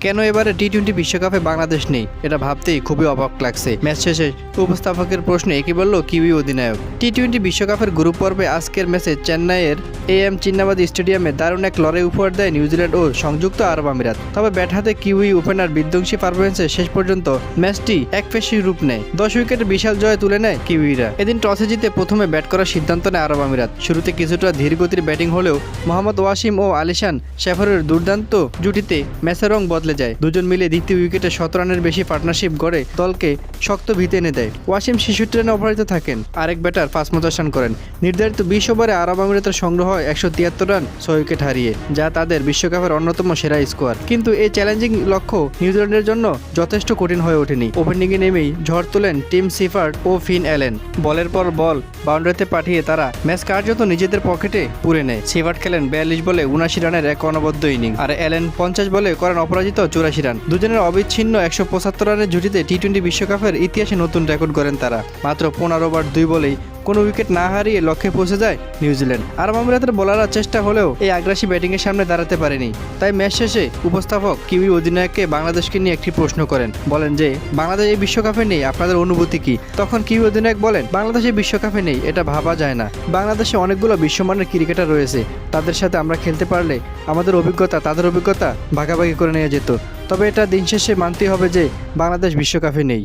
কেন এবারে টি-20 বিশ্বকাপে বাংলাদেশ নেই, এটা ভাবতেই খুবই অবাক লাগছে। ম্যাচ শেষে উপস্থাপকের প্রশ্নে একই বলল কিউই অধিনায়ক। টি-20 বিশ্বকাপের গ্রুপ পর্বে আজকের ম্যাচে চেন্নাইয়ের AM চিন্নাবাদ স্টেডিয়ামে দারুণ এক লড়াই উপহার দেয় নিউজিল্যান্ড ও সংযুক্ত আরব আমিরাত। তবে ব্যাট হাতে কিউই ওপেনার বিধ্বংসী পারফরমেন্সে শেষ পর্যন্ত ম্যাচটি একপেশী রূপ নেয়। 10 উইকেটে বিশাল জয় তুলে নেয় কিউইরা। এদিন টসে জিতে প্রথমে ব্যাট করার সিদ্ধান্ত নেয় আরব আমিরাত। শুরুতে কিছুটা ধীরগতির ব্যাটিং হলেও মোহাম্মদ ওয়াসিম ও আলিশান শেফারের দুর্দান্ত জুটিতে ম্যাচের রং বদলে যায়। দুজন মিলে দ্বিতীয় উইকেটে 7 রানের বেশি পার্টনারশিপ গড়ে দলকে শক্ত ভিতে এনে দেয়। ওয়াসিম 66 রানে অপরাজিত থাকেন, আরেক ব্যাটার 55 রান করেন। নির্ধারিত 20 ওভারে আরব আমিরাতের সংগ্রহ হয় 173 রান 6 উইকেট হারিয়ে, যা তাদের বিশ্বকাপের অন্যতম সেরা স্কোয়ার। কিন্তু এই চ্যালেঞ্জিং লক্ষ্য নিউজিল্যান্ডের জন্য যথেষ্ট কঠিন হয়ে ওঠেনি। ওপেনিংয়ে নেমেই ঝড় তোলেন টিম সিফার্ড ও ফিন অ্যালেন। বলের পর বল বাউন্ডারিতে পাঠিয়ে তারা ম্যাচ কার্যত নিজেদের পকেটে পুরে নেয়। সিফার্ড খেলেন 42 বলে 79 রানের এক অনবদ্য ইনিংস, আর অ্যালেন 50 বলে করেন অপরাজিত 84 রান। দুজনের অবিচ্ছিন্ন 175 রানের জুটিতে টি-20 বিশ্বকাপের ইতিহাসে নতুন রেকর্ড করেন তারা। মাত্র 15 ওভার 2 বলেই কোনো উইকেট না হারিয়ে লক্ষ্যে পৌঁছে যায় নিউজিল্যান্ড। আরব আমিরাতের বোলাররা চেষ্টা হলেও এই আগ্রাসী ব্যাটিংয়ের সামনে দাঁড়াতে পারেনি। তাই ম্যাচ শেষে উপস্থাপক কিউই অধিনায়ককে বাংলাদেশকে নিয়ে একটি প্রশ্ন করেন। বলেন যে বাংলাদেশ এই বিশ্বকাপে নেই, আপনাদের অনুভূতি কি? তখন কিউই অধিনায়ক বলেন, বাংলাদেশ এই বিশ্বকাপে নেই এটা ভাবা যায় না। বাংলাদেশে অনেকগুলো বিশ্বমানের ক্রিকেটার রয়েছে, তাদের সাথে আমরা খেলতে পারলে আমাদের অভিজ্ঞতা তাদের অভিজ্ঞতা ভাগাভাগি করে নেওয়া যেত। তবে এটা দিন শেষে মানতেই হবে যে বাংলাদেশ বিশ্বকাপে নেই।